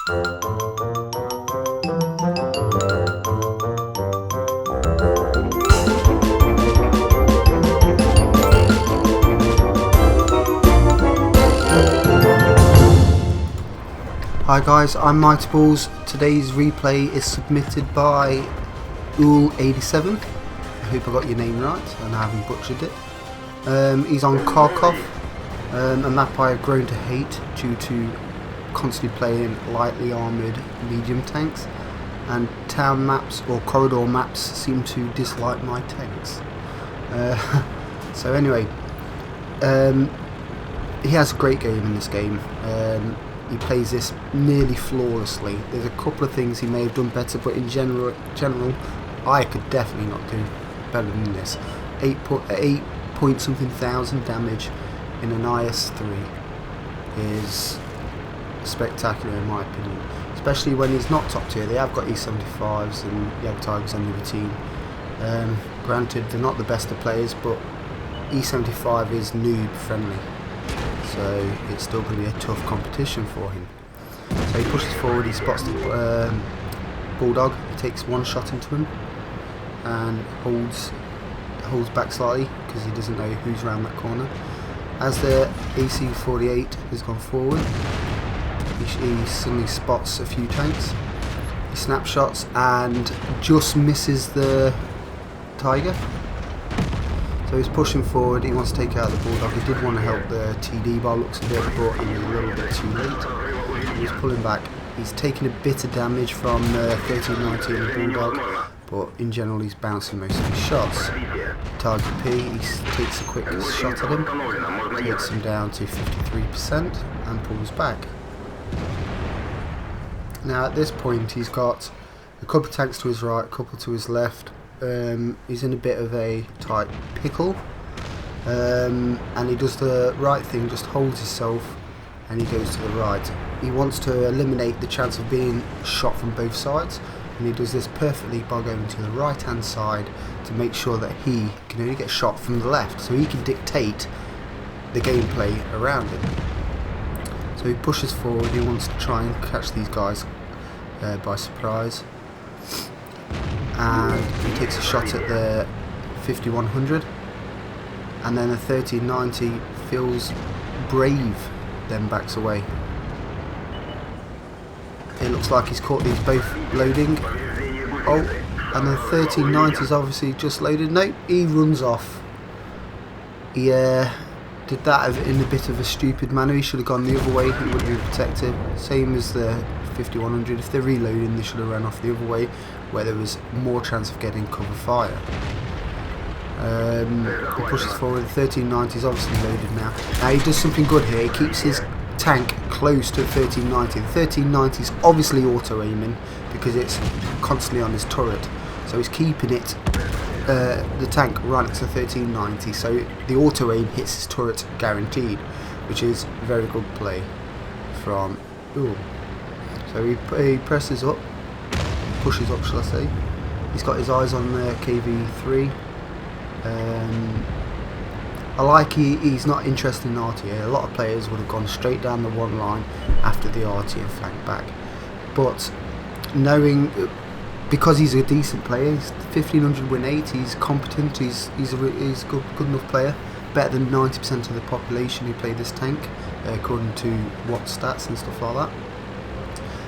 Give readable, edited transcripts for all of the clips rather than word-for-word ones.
Hi guys, I'm MightyBalls. Today's replay is submitted by Ool87. I hope I got your name right and I haven't butchered it. He's on Kharkov, a map I have grown to hate due to constantly playing lightly armoured medium tanks, and town maps or corridor maps seem to dislike my tanks. So anyway, he has a great game in this game. He plays this nearly flawlessly. There's a couple of things he may have done better, but in general, I could definitely not do better than this. 8 point something thousand damage in an IS3 is spectacular in my opinion, especially when he's not top tier. They have got E75s and Yag Tigers on the other team. Granted, they're not the best of players, but E75 is noob friendly, so it's still going to be a tough competition for him. So he pushes forward, he spots the Bulldog, he takes one shot into him and holds back slightly because he doesn't know who's around that corner. As the AC-48 has gone forward, he suddenly spots a few tanks. He snapshots and just misses the Tiger. So he's pushing forward, he wants to take out the Bulldog. He did want to help the TD by looks of it, but he was a little bit too late. He's pulling back. He's taking a bit of damage from the 1390 and the Bulldog, but in general he's bouncing most of his shots. Target P, he takes a quick shot at him, takes him down to 53% and pulls back. Now at this point he's got a couple of tanks to his right, a couple to his left. He's in a bit of a tight pickle, and he does the right thing, just holds himself and he goes to the right. He wants to eliminate the chance of being shot from both sides, and he does this perfectly by going to the right hand side to make sure that he can only get shot from the left, so he can dictate the gameplay around him. So he pushes forward, he wants to try and catch these guys by surprise, and he takes a shot at the 5100, and then the 1390 feels brave, then backs away. It looks like he's caught these both loading. Oh, and the 1390 is obviously just loaded. Nope, he runs off. He did that in a bit of a stupid manner. He should have gone the other way, he would have been protected. Same as the 5100, if they're reloading they should have run off the other way where there was more chance of getting cover fire. He pushes forward, the 1390 is obviously loaded now. Now he does something good here, he keeps his tank close to the 1390. The 1390 is obviously auto aiming because it's constantly on his turret, so he's keeping it, the tank right next to 1390, so the auto aim hits his turret guaranteed, which is very good play from Ool. So he presses up, pushes up shall I say. He's got his eyes on the KV3. I like he's not interested in arty. A lot of players would have gone straight down the one line after the arty and flanked back, but knowing, because he's a decent player, he's 1500 win 8, he's competent, he's a good enough player, better than 90% of the population who play this tank, according to what stats and stuff like that.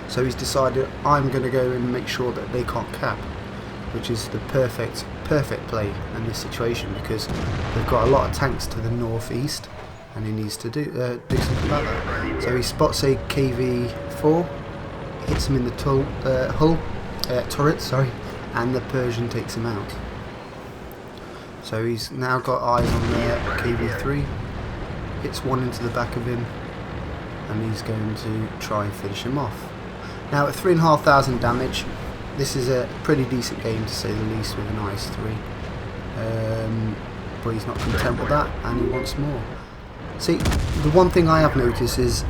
So he's decided, I'm going to go and make sure that they can't cap, which is the perfect play in this situation, because they've got a lot of tanks to the northeast and he needs to do something about that. So he spots a KV4, hits him in the turret, sorry, and the Persian takes him out. So he's now got eyes on the KV3, hits one into the back of him, and he's going to try and finish him off. Now at 3,500 damage, this is a pretty decent game to say the least with an IS3, but he's not content with that and he wants more. See, the one thing I have noticed is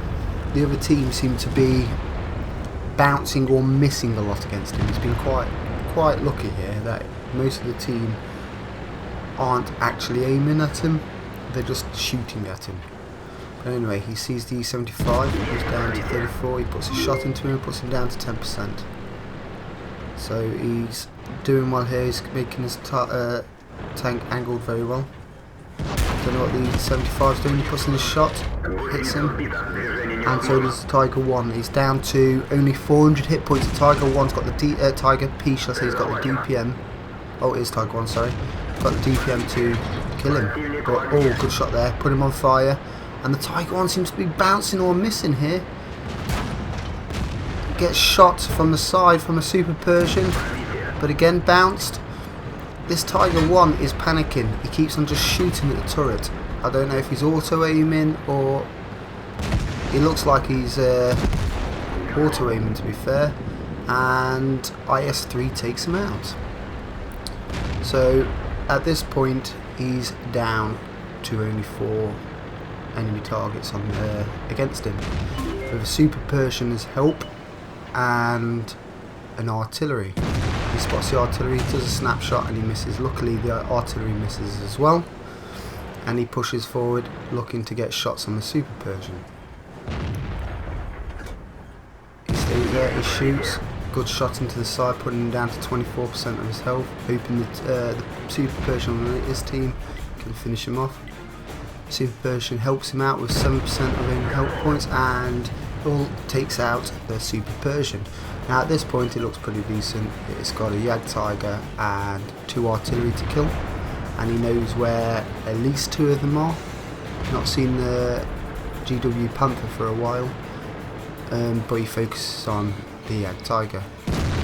the other team seem to be bouncing or missing a lot against him. He's been quite lucky here that most of the team aren't actually aiming at him, they're just shooting at him. But anyway, he sees the E75, he's down to 34, he puts a shot into him and puts him down to 10%. So he's doing well here, he's making his tank angled very well. Don't know what the E75's doing, he puts in a shot, hits him, and so does Tiger 1. He's down to only 400 hit points. Tiger 1's got the Tiger P, shall I say, he's got the DPM. Oh, it is Tiger 1, sorry. Got the DPM to kill him. But, oh, good shot there, put him on fire. And the Tiger 1 seems to be bouncing or missing here. Gets shot from the side from a Super Persian, but again bounced. This Tiger 1 is panicking. He keeps on just shooting at the turret. I don't know if he's auto-aiming or... He looks like he's auto-aiming, to be fair. And IS3 takes him out. So at this point he's down to only 4 enemy targets on against him, with a Super Persian as help and an artillery. He spots the artillery, does a snapshot and he misses. Luckily the artillery misses as well, and he pushes forward looking to get shots on the Super Persian. He stays there, he shoots, good shot into the side, putting him down to 24% of his health, hoping that the Super Persian on his team can finish him off. Super Persian helps him out with 7% of own health points and all takes out the Super Persian. Now at this point it looks pretty decent. It's got a Yag Tiger and 2 artillery to kill, and he knows where at least 2 of them are. Not seen the GW Panther for a while, but he focuses on the Yag Tiger.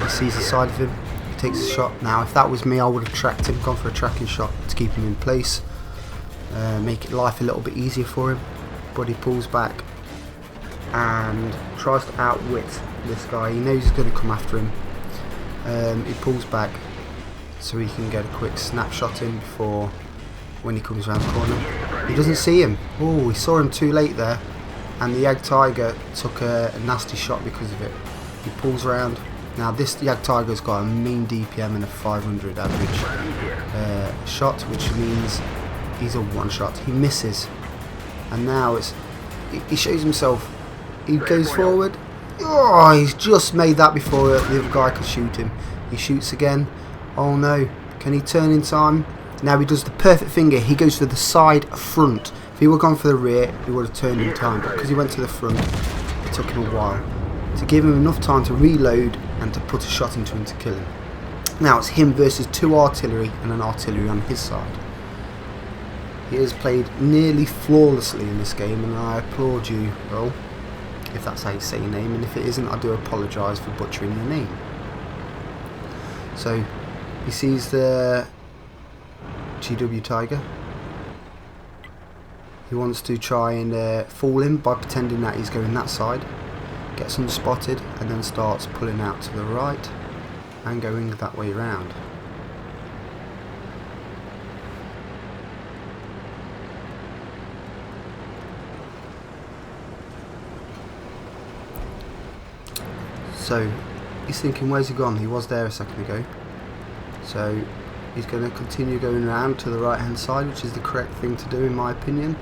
He sees the side of him, he takes a shot. Now if that was me, I would have tracked him, gone for a tracking shot to keep him in place, make life a little bit easier for him, but he pulls back and tries to outwit this guy. He knows he's going to come after him. He pulls back so he can get a quick snapshot in before when he comes around the corner. He doesn't see him. Oh, he saw him too late there, and the Yag Tiger took a nasty shot because of it. He pulls around. Now this Yag Tiger's got a mean DPM and a 500 average shot, which means he's a one shot. He misses, and now he shows himself. He goes forward. Oh, he's just made that before the other guy could shoot him. He shoots again. Oh no, can he turn in time? Now he does the perfect thing here. He goes for the side front. If he were gone for the rear, he would have turned in time, but because he went to the front, it took him a while to give him enough time to reload and to put a shot into him to kill him. Now it's him versus 2 artillery and an artillery on his side. He has played nearly flawlessly in this game, and I applaud you, Earl, if that's how you say your name, and if it isn't, I do apologise for butchering your name. So he sees the GW Tiger. He wants to try and fool him by pretending that he's going that side, gets unspotted, and then starts pulling out to the right and going that way round. So he's thinking, where's he gone? He was there a second ago. So he's going to continue going around to the right hand side, which is the correct thing to do in my opinion,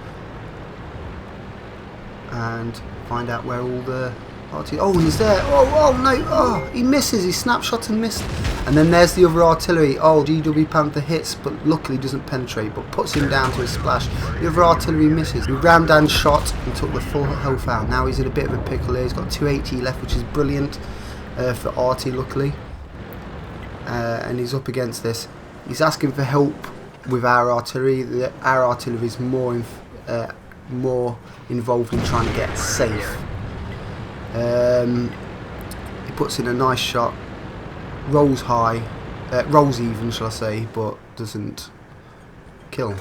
and find out where all the artillery... Oh, and he's there. Oh no. Oh, he misses. He snapshot and missed. And then there's the other artillery. Oh, GW Panther hits, but luckily doesn't penetrate, but puts him down to a splash. The other artillery misses. He rammed and shot and took the full health out. Now he's in a bit of a pickle here. He's got 280 left, which is brilliant for Arty, luckily. And he's up against this. He's asking for help with our artillery. Our artillery is more involved in trying to get safe. He puts in a nice shot, rolls high, rolls even, shall I say, but doesn't kill.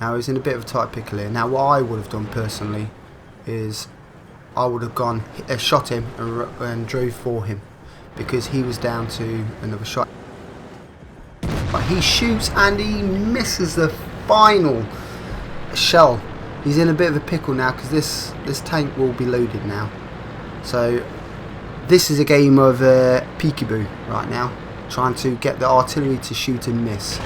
Now he's in a bit of a tight pickle here. Now what I would have done personally is I would have gone, shot him and drove for him, because he was down to another shot. But he shoots and he misses the final shell. He's in a bit of a pickle now because this tank will be loaded now. So this is a game of peekaboo right now, trying to get the artillery to shoot and miss.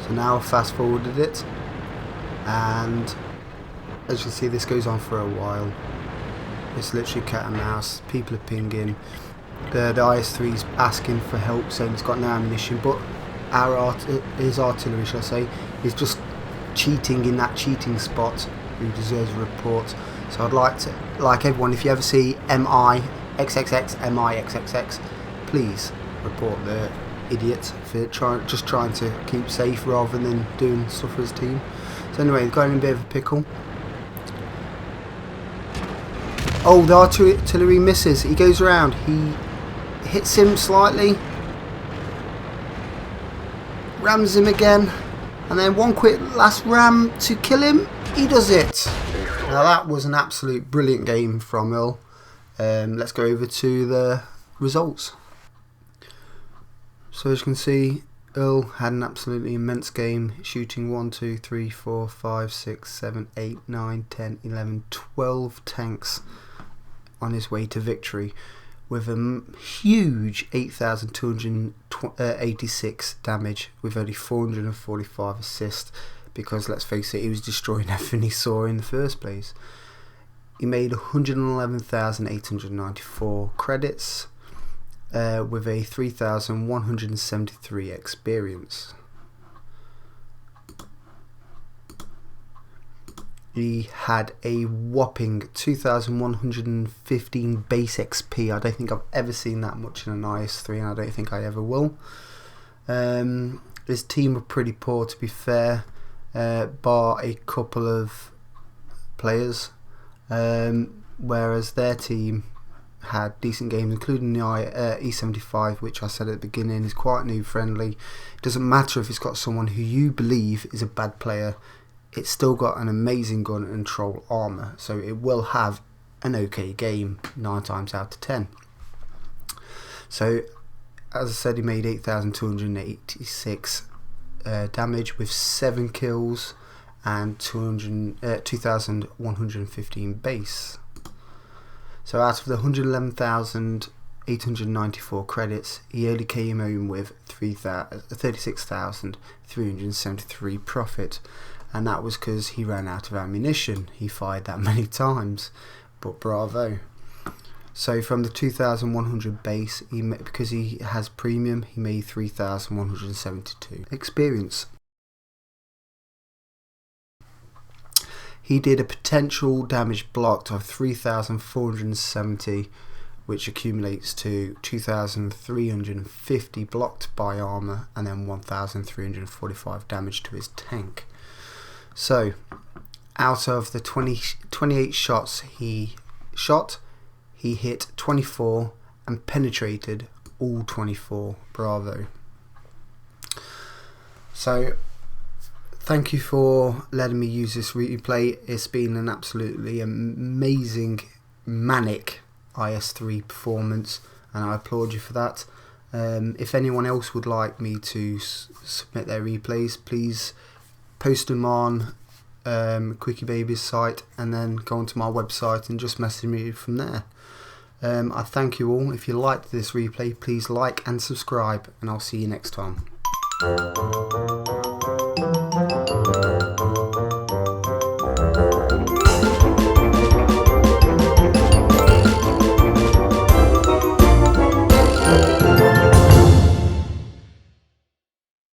So now I've fast forwarded it, and as you can see, this goes on for a while. It's literally cat and mouse. People are pinging. The IS3's asking for help, saying he's got no ammunition, but his artillery, shall I say, is just cheating in that cheating spot, who deserves a report. So I'd like everyone, if you ever see MI XXX, please report the idiot for just trying to keep safe rather than doing stuff for his team. So anyway, he's got in a bit of a pickle. Oh, the artillery misses. He goes around. He hits him slightly. Rams him again. And then one quick last ram to kill him. He does it. Now that was an absolute brilliant game from Earl. Let's go over to the results. So as you can see, Earl had an absolutely immense game, shooting 1, 2, 3, 4, 5, 6, 7, 8, 9, 10, 11, 12 tanks on his way to victory, with a huge 8,286 damage with only 445 assists, because let's face it, he was destroying everything he saw in the first place. He made 111,894 credits with a 3,173 experience. He had a whopping 2,115 base XP. I don't think I've ever seen that much in an IS3, and I don't think I ever will. His team were pretty poor, to be fair, bar a couple of players, whereas their team had decent games, including the E75, which I said at the beginning is quite noob friendly. It doesn't matter if it's got someone who you believe is a bad player, it's still got an amazing gun and troll armor, so it will have an okay game 9 times out of 10. So as I said, he made 8,286 damage with 7 kills and 2,115 base. So out of the 111,894 credits, he only came home with 36,373 profit, and that was because he ran out of ammunition. He fired that many times, but bravo. So from the 2,100 base, because he has premium, he made 3,172 experience. He did a potential damage blocked of 3,470, which accumulates to 2,350 blocked by armor, and then 1,345 damage to his tank. So out of the 28 shots he shot, he hit 24 and penetrated all 24. Bravo. So thank you for letting me use this replay. It's been an absolutely amazing, manic IS3 performance, and I applaud you for that. If anyone else would like me to submit their replays, please post them on Quickie Baby's site, and then go onto my website and just message me from there. I thank you all. If you liked this replay, please like and subscribe, and I'll see you next time.